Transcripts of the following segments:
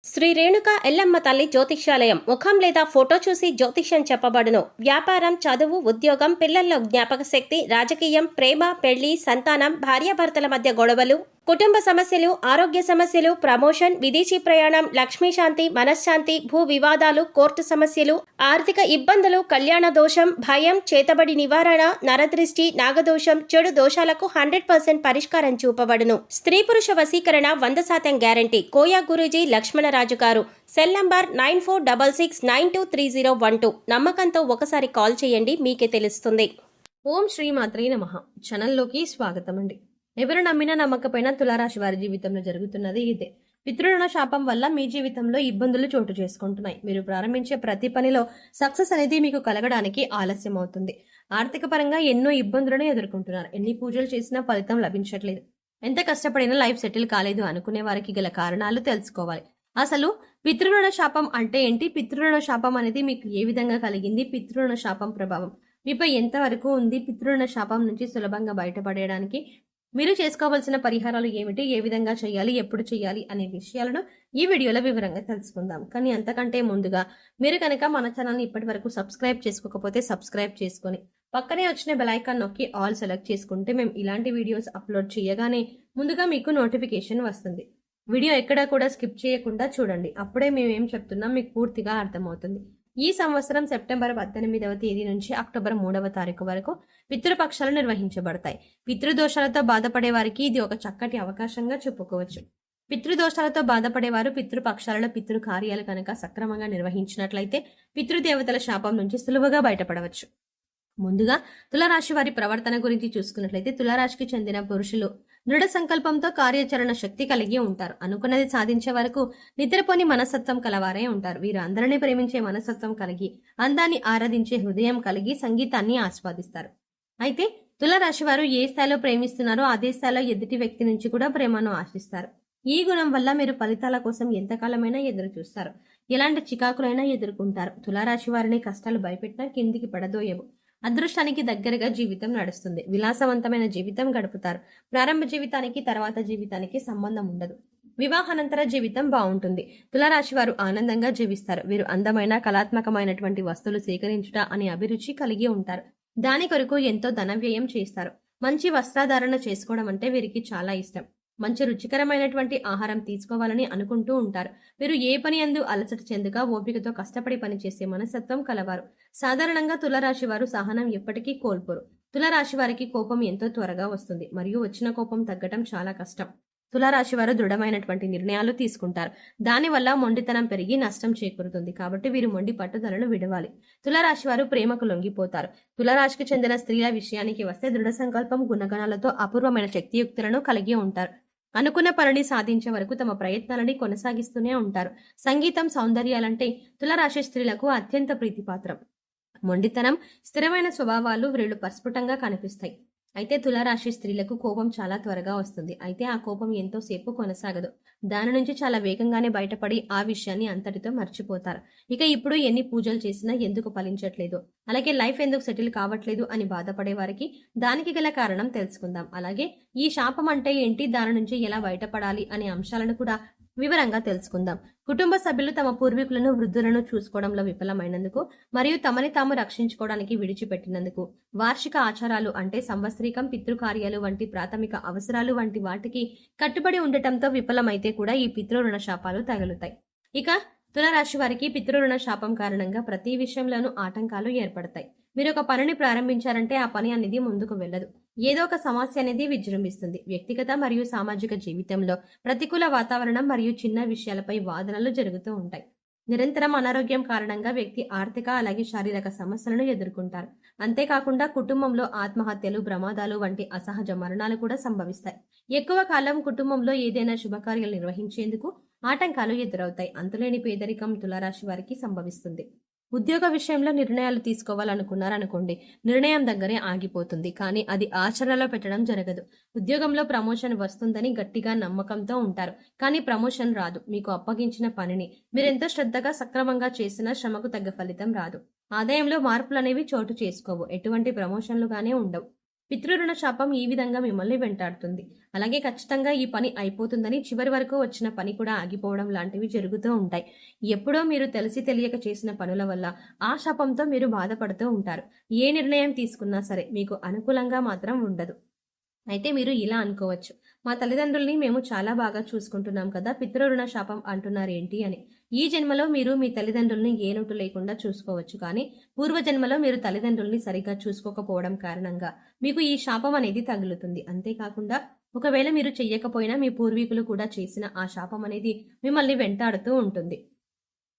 శ్రీ రేణుక ఎల్లమ్మ తల్లి జ్యోతిష్యాలయం ముఖం లేదా ఫోటో చూసి జ్యోతిష్యం చెప్పబడును. వ్యాపారం, చదువు, ఉద్యోగం, పిల్లల్లో జ్ఞాపక శక్తి, రాజకీయం, ప్రేమ, పెళ్లి, సంతానం, భార్యాభర్తల మధ్య గొడవలు, కుటుంబ సమస్యలు, ఆరోగ్య సమస్యలు, ప్రమోషన్, విదేశీ ప్రయాణం, లక్ష్మీ శాంతి, మనశ్శాంతి, భూ వివాదాలు, కోర్టు సమస్యలు, ఆర్థిక ఇబ్బందులు, కళ్యాణ దోషం, భయం, చేతబడి నివారణ, నరదృష్టి, నాగదోషం, చెడు దోషాలకు 100% పరిష్కారం చూపబడును. స్త్రీ పురుష వశీకరణ 100% గ్యారంటీ. కోయా గురూజీ లక్ష్మణరాజు గారు. Cell number 9466923012. నమ్మకంతో ఒకసారి కాల్ చేయండి, మీకే తెలుస్తుంది. ఓం శ్రీ మాత్రే నమః. ఛానల్లోకి స్వాగతం అండి. ఎవరు నమ్మినా నమ్మకపోయినా తులారాశి వారి జీవితంలో జరుగుతున్నది ఇదే. పితృరుణ శాపం వల్ల మీ జీవితంలో ఇబ్బందులు చోటు చేసుకుంటున్నాయి. మీరు ప్రారంభించే ప్రతి పనిలో సక్సెస్ అనేది మీకు కలగడానికి ఆలస్యం అవుతుంది. ఆర్థిక పరంగా ఎన్నో ఇబ్బందులను ఎదుర్కొంటున్నారు. ఎన్ని పూజలు చేసినా ఫలితం లభించట్లేదు. ఎంత కష్టపడినా లైఫ్ సెటిల్ కాలేదు అనుకునే వారికి గల కారణాలు తెలుసుకోవాలి. అసలు పితృరుణ శాపం అంటే ఏంటి? పితృరుణ శాపం అనేది మీకు ఏ విధంగా కలిగింది? పితృరుణ శాపం ప్రభావం మీపై ఎంతవరకు ఉంది? పితృరుణ శాపం నుంచి సులభంగా బయటపడేయడానికి మీరు చేసుకోవాల్సిన పరిహారాలు ఏమిటి, ఏ విధంగా చేయాలి, ఎప్పుడు చేయాలి అనే విషయాలను ఈ వీడియోలో వివరంగా తెలుసుకుందాం. కానీ అంతకంటే ముందుగా మీరు కనుక మన ఛానల్ని ఇప్పటి వరకు సబ్స్క్రైబ్ చేసుకోకపోతే సబ్స్క్రైబ్ చేసుకొని పక్కనే వచ్చిన బెల్ ఐకాన్ నొక్కి ఆల్ సెలెక్ట్ చేసుకుంటే మేము ఇలాంటి వీడియోస్ అప్లోడ్ చేయగానే ముందుగా మీకు నోటిఫికేషన్ వస్తుంది. వీడియో ఎక్కడా కూడా స్కిప్ చేయకుండా చూడండి. అప్పుడే మేము ఏం చెప్తున్నాం మీకు పూర్తిగా అర్థమవుతుంది. ఈ సంవత్సరం సెప్టెంబర్ 18వ తేదీ నుంచి అక్టోబర్ 3వ తారీఖు వరకు పితృపక్షాలు నిర్వహించబడతాయి. పితృదోషాలతో బాధపడే వారికి ఇది ఒక చక్కటి అవకాశంగా చెప్పుకోవచ్చు. పితృదోషాలతో బాధపడేవారు పితృపక్షాలలో పితృ కార్యాలు కనుక సక్రమంగా నిర్వహించినట్లయితే పితృదేవతల శాపం నుంచి సులువుగా బయటపడవచ్చు. ముందుగా తులారాశి వారి ప్రవర్తన గురించి చూసుకున్నట్లయితే తులారాశికి చెందిన పురుషులు దృఢ సంకల్పంతో కార్యాచరణ శక్తి కలిగి ఉంటారు. అనుకున్నది సాధించే వరకు నిద్రపోని మనస్తత్వం కలవారే ఉంటారు. వీరు అందరినీ ప్రేమించే మనస్తత్వం కలిగి, అందాన్ని ఆరాధించే హృదయం కలిగి సంగీతాన్ని ఆస్వాదిస్తారు. అయితే తులారాశి వారు ఏ స్థాయిలో ప్రేమిస్తున్నారో అదే స్థాయిలో ఎదుటి వ్యక్తి నుంచి కూడా ప్రేమను ఆశిస్తారు. ఈ గుణం వల్ల మీరు ఫలితాల కోసం ఎంతకాలమైనా ఎదురు చూస్తారు. ఎలాంటి చికాకులైనా ఎదుర్కొంటారు. తులారాశి వారిని కష్టాలు భయపెట్టినా కిందికి పడదోయవు. అదృష్టానికి దగ్గరగా జీవితం నడుస్తుంది. విలాసవంతమైన జీవితం గడుపుతారు. ప్రారంభ జీవితానికి తర్వాత జీవితానికి సంబంధం ఉండదు. వివాహానంతర జీవితం బాగుంటుంది. తులారాశి వారు ఆనందంగా జీవిస్తారు. వీరు అందమైన కళాత్మకమైనటువంటి వస్తువులు సేకరించుట అనే అభిరుచి కలిగి ఉంటారు. దాని కొరకు ఎంతో ధన వ్యయం చేస్తారు. మంచి వస్త్రధారణ చేసుకోవడం అంటే వీరికి చాలా ఇష్టం. మంచి రుచికరమైనటువంటి ఆహారం తీసుకోవాలని అనుకుంటూ ఉంటారు. వీరు ఏ పని అందు అలసట చెందుగా ఓపికతో కష్టపడి పనిచేసే మనస్తత్వం కలవారు. సాధారణంగా తులారాశి వారు సహనం ఎప్పటికీ కోల్పోరు. తులారాశి వారికి కోపం ఎంతో త్వరగా వస్తుంది మరియు వచ్చిన కోపం తగ్గటం చాలా కష్టం. తులారాశి వారు దృఢమైనటువంటి నిర్ణయాలు తీసుకుంటారు. దానివల్ల మొండితనం పెరిగి నష్టం చేకూరుతుంది. కాబట్టి వీరు మొండి పట్టుదలను విడవాలి. తులారాశి వారు ప్రేమకు లొంగిపోతారు. తులారాశికి చెందిన స్త్రీల విషయానికి వస్తే దృఢ సంకల్పం, గుణగణాలతో అపూర్వమైన శక్తియుక్తులను కలిగి ఉంటారు. అనుకున్న పనిని సాధించే వరకు తమ ప్రయత్నాలని కొనసాగిస్తూనే ఉంటారు. సంగీతం, సౌందర్యాలంటే తులారాశి స్త్రీలకు అత్యంత ప్రీతిపాత్రం. మొండితనం, స్థిరమైన స్వభావాలు వీళ్ళు ప్రస్ఫుటంగా కనిపిస్తాయి. అయితే తులారాశి స్త్రీలకు కోపం చాలా త్వరగా వస్తుంది. అయితే ఆ కోపం ఎంతో సేపు కొనసాగదు. దాని నుంచి చాలా వేగంగానే బయటపడి ఆ విషయాన్ని అంతటితో మర్చిపోతారు. ఇక ఇప్పుడు ఎన్ని పూజలు చేసినా ఎందుకు ఫలించట్లేదు, అలాగే లైఫ్ ఎందుకు సెటిల్ కావట్లేదు అని బాధపడే వారికి దానికి గల కారణం తెలుసుకుందాం. అలాగే ఈ శాపం అంటే ఏంటి, దాని నుంచి ఎలా బయటపడాలి అనే అంశాలను కూడా వివరంగా తెలుసుకుందాం. కుటుంబ సభ్యులు తమ పూర్వీకులను, వృద్ధులను చూసుకోవడంలో విఫలమైనందుకు మరియు తమని తాము రక్షించుకోవడానికి విడిచిపెట్టినందుకు, వార్షిక ఆచారాలు అంటే సంవత్సరికం, పితృకార్యాలు వంటి ప్రాథమిక అవసరాలు వంటి వాటికి కట్టుబడి ఉండటంతో విఫలమైతే కూడా ఈ పితృరుణ శాపాలు తగులుతాయి. ఇక తులారాశి వారికి పితృరుణ శాపం కారణంగా ప్రతి విషయంలోనూ ఆటంకాలు ఏర్పడతాయి. మీరు ఒక పనిని ప్రారంభించారంటే ఆ పని అనేది ముందుకు వెళ్ళదు. ఏదో ఒక సమస్య అనేది విజృంభిస్తుంది. వ్యక్తిగత మరియు సామాజిక జీవితంలో ప్రతికూల వాతావరణం మరియు చిన్న విషయాలపై వాదనలు జరుగుతూ ఉంటాయి. నిరంతరం అనారోగ్యం కారణంగా వ్యక్తి ఆర్థిక అలాగే శారీరక సమస్యలను ఎదుర్కొంటారు. అంతేకాకుండా కుటుంబంలో ఆత్మహత్యలు, ప్రమాదాలు వంటి అసహజ మరణాలు కూడా సంభవిస్తాయి. ఎక్కువ కాలం కుటుంబంలో ఏదైనా శుభకార్యాలు నిర్వహించేందుకు ఆటంకాలు ఎదురవుతాయి. అంతులేని పేదరికం తులారాశి వారికి సంభవిస్తుంది. ఉద్యోగ విషయంలో నిర్ణయాలు తీసుకోవాలనుకున్నారనుకోండి, నిర్ణయం దగ్గరే ఆగిపోతుంది. కానీ అది ఆచరణలో పెట్టడం జరగదు. ఉద్యోగంలో ప్రమోషన్ వస్తుందని గట్టిగా నమ్మకంతో ఉంటారు. కానీ ప్రమోషన్ రాదు. మీకు అప్పగించిన పనిని మీరెంతో శ్రద్ధగా సక్రమంగా చేసినా శ్రమకు తగ్గ ఫలితం రాదు. ఆదాయంలో మార్పులు అనేవి చోటు చేసుకోవు. ఎటువంటి ప్రమోషన్లుగానే ఉండవు. పితృరుణ శాపం ఈ విధంగా మిమ్మల్ని వెంటాడుతుంది. అలాగే ఖచ్చితంగా ఈ పని అయిపోతుందని చివరి వరకు వచ్చిన పని కూడా ఆగిపోవడం లాంటివి జరుగుతూ ఉంటాయి. ఎప్పుడో మీరు తెలిసి తెలియక చేసిన పనుల వల్ల ఆ శాపంతో మీరు బాధపడుతూ ఉంటారు. ఏ నిర్ణయం తీసుకున్నా సరే మీకు అనుకూలంగా మాత్రం ఉండదు. అయితే మీరు ఇలా అనుకోవచ్చు, మా తల్లిదండ్రుల్ని మేము చాలా బాగా చూసుకుంటున్నాం కదా, పితృరుణ శాపం అంటున్నారు ఏంటి అని. ఈ జన్మలో మీరు మీ తల్లిదండ్రుల్ని ఏ లోటు లేకుండా చూసుకోవచ్చు, కానీ పూర్వజన్మలో మీరు తల్లిదండ్రుల్ని సరిగ్గా చూసుకోకపోవడం కారణంగా మీకు ఈ శాపం అనేది తగులుతుంది. అంతేకాకుండా ఒకవేళ మీరు చెయ్యకపోయినా మీ పూర్వీకులు కూడా చేసిన ఆ శాపం అనేది మిమ్మల్ని వెంటాడుతూ ఉంటుంది.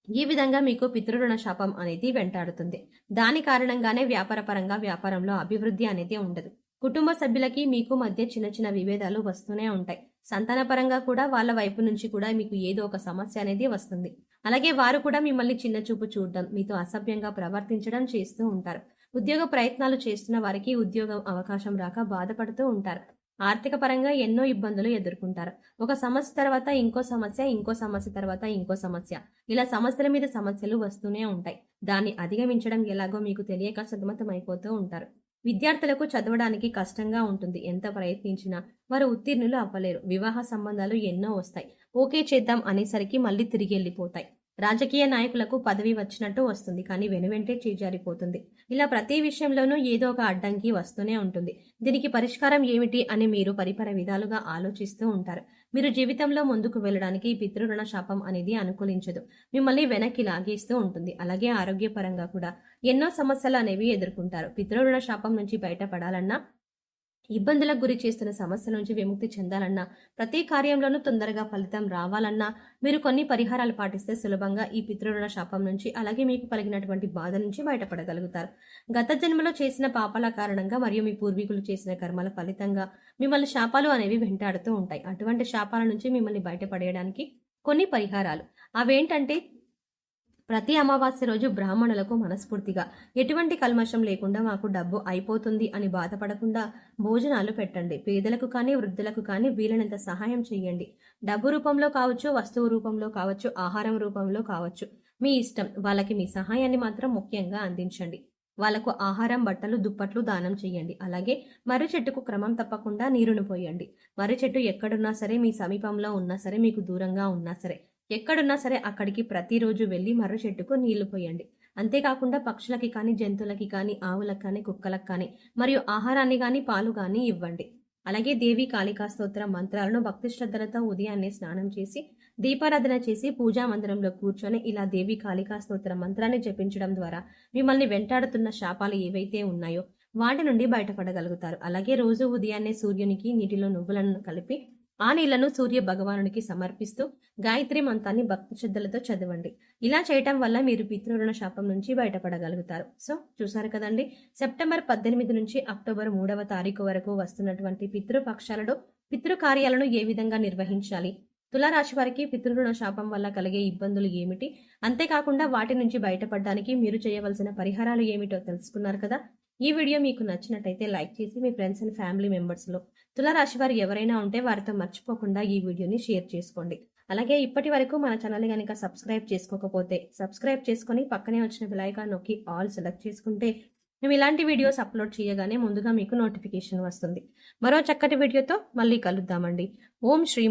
ఈ విధంగా మీకు పితృరుణ శాపం అనేది వెంటాడుతుంది. దాని కారణంగానే వ్యాపారపరంగా వ్యాపారంలో అభివృద్ధి అనేది ఉండదు. కుటుంబ సభ్యులకి మీకు మధ్య చిన్న చిన్న విభేదాలు వస్తూనే ఉంటాయి. సంతానపరంగా కూడా వాళ్ళ వైపు నుంచి కూడా మీకు ఏదో ఒక సమస్య అనేది వస్తుంది. అలాగే వారు కూడా మిమ్మల్ని చిన్న చూపు చూడడం, మీతో అసభ్యంగా ప్రవర్తించడం చేస్తూ ఉంటారు. ఉద్యోగ ప్రయత్నాలు చేస్తున్న వారికి ఉద్యోగం అవకాశం రాక బాధపడుతూ ఉంటారు. ఆర్థిక పరంగా ఎన్నో ఇబ్బందులు ఎదుర్కొంటారు. ఒక సమస్య తర్వాత ఇంకో సమస్య, ఇంకో సమస్య తర్వాత ఇంకో సమస్య, ఇలా సమస్యల మీద సమస్యలు వస్తూనే ఉంటాయి. దాన్ని అధిగమించడం ఎలాగో మీకు తెలియక సతమతమైపోతూ ఉంటారు. విద్యార్థులకు చదవడానికి కష్టంగా ఉంటుంది. ఎంత ప్రయత్నించినా వారు ఉత్తీర్ణులు అవ్వలేరు. వివాహ సంబంధాలు ఎన్నో వస్తాయి. ఓకే చేద్దాం అనేసరికి మళ్ళీ తిరిగి వెళ్ళిపోతాయి. రాజకీయ నాయకులకు పదవి వచ్చినట్టు వస్తుంది, కానీ వెనువెంటే చేజారిపోతుంది. ఇలా ప్రతి విషయంలోనూ ఏదో ఒక అడ్డంకి వస్తూనే ఉంటుంది. దీనికి పరిష్కారం ఏమిటి అని మీరు పరిపర విధాలుగా ఆలోచిస్తూ ఉంటారు. మీరు జీవితంలో ముందుకు వెళ్ళడానికి పితృరుణ శాపం అనేది అనుకూలించదు. మిమ్మల్ని వెనక్కి లాగేస్తూ ఉంటుంది. అలాగే ఆరోగ్యపరంగా కూడా ఎన్నో సమస్యలు అనేవి ఎదుర్కొంటారు. పితృరుణ శాపం నుంచి బయటపడాలన్నా, ఇబ్బందులకు గురి చేస్తున్న సమస్య నుంచి విముక్తి చెందాలన్నా, ప్రతి కార్యంలోనూ తొందరగా ఫలితం రావాలన్నా మీరు కొన్ని పరిహారాలు పాటిస్తే సులభంగా ఈ పితృరుణ శాపం నుంచి, అలాగే మీకు కలిగినటువంటి బాధ నుంచి బయటపడగలుగుతారు. గత జన్మలో చేసిన పాపాల కారణంగా మరియు మీ పూర్వీకులు చేసిన కర్మల ఫలితంగా మిమ్మల్ని శాపాలు అనేవి వెంటాడుతూ ఉంటాయి. అటువంటి శాపాల నుంచి మిమ్మల్ని బయటపడేయడానికి కొన్ని పరిహారాలు అవేంటంటే, ప్రతి అమావాస్య రోజు బ్రాహ్మణులకు మనస్ఫూర్తిగా ఎటువంటి కల్మషం లేకుండా మాకు డబ్బు అయిపోతుంది అని బాధపడకుండా భోజనాలు పెట్టండి. పేదలకు కానీ వృద్ధులకు కానీ వీలైనంత సహాయం చేయండి. డబ్బు రూపంలో కావచ్చు, వస్తువు రూపంలో కావచ్చు, ఆహారం రూపంలో కావచ్చు, మీ ఇష్టం. వాళ్ళకి మీ సహాయాన్ని మాత్రం ముఖ్యంగా అందించండి. వాళ్లకు ఆహారం, బట్టలు, దుప్పట్లు దానం చేయండి. అలాగే మర్రి చెట్టుకు క్రమం తప్పకుండా నీరును పోయండి. మర్రి చెట్టు ఎక్కడున్నా సరే, మీ సమీపంలో ఉన్నా సరే, మీకు దూరంగా ఉన్నా సరే, ఎక్కడున్నా సరే అక్కడికి ప్రతిరోజు వెళ్ళి మర్రి చెట్టుకు నీళ్లు పోయండి. అంతేకాకుండా పక్షులకి కానీ, జంతువులకి కానీ, ఆవులకు కానీ, కుక్కలకు కానీ మరియు ఆహారాన్ని కానీ, పాలు కానీ ఇవ్వండి. అలాగే దేవి కాళికా స్తోత్ర మంత్రాలను భక్తి శ్రద్ధలతో ఉదయాన్నే స్నానం చేసి, దీపారాధన చేసి, పూజా మందిరంలో కూర్చొని ఇలా దేవి కాళికా స్తోత్ర మంత్రాన్ని జపించడం ద్వారా మిమ్మల్ని వెంటాడుతున్న శాపాలు ఏవైతే ఉన్నాయో వాటి నుండి బయటపడగలుగుతారు. అలాగే రోజు ఉదయాన్నే సూర్యునికి నీటిలో నువ్వులను కలిపి ఆ నీళ్లను సూర్య భగవానుడికి సమర్పిస్తూ గాయత్రి మంత్రాన్ని భక్తి శ్రద్ధలతో చదవండి. ఇలా చేయటం వల్ల మీరు పితృరుణ శాపం నుంచి బయటపడగలుగుతారు. సో చూసారు కదండి, సెప్టెంబర్ 18 నుంచి అక్టోబర్ 3వ తారీఖు వరకు వస్తున్నటువంటి పితృపక్షాలలో పితృకార్యాలను ఏ విధంగా నిర్వహించాలి, తులారాశి వారికి పితృరుణ శాపం వల్ల కలిగే ఇబ్బందులు ఏమిటి, అంతేకాకుండా వాటి నుంచి బయటపడడానికి మీరు చేయవలసిన పరిహారాలు ఏమిటో తెలుసుకున్నారు కదా. ఈ వీడియో మీకు నచ్చినట్టయితే లైక్ చేసి మీ ఫ్రెండ్స్ అండ్ ఫ్యామిలీ మెంబర్స్లో తులారాశి వారు ఎవరైనా ఉంటే వారితో మర్చిపోకుండా ఈ వీడియోని షేర్ చేసుకోండి. అలాగే ఇప్పటి వరకు మన ఛానల్ కనుక సబ్స్క్రైబ్ చేసుకోకపోతే సబ్స్క్రైబ్ చేసుకొని పక్కనే వచ్చిన బెల్ ఐకాన్ నొక్కి ఆల్ సెలెక్ట్ చేసుకుంటే మేము ఇలాంటి వీడియోస్ అప్లోడ్ చేయగానే ముందుగా మీకు నోటిఫికేషన్ వస్తుంది. మరో చక్కటి వీడియోతో మళ్ళీ కలుద్దామండి. ఓం శ్రీ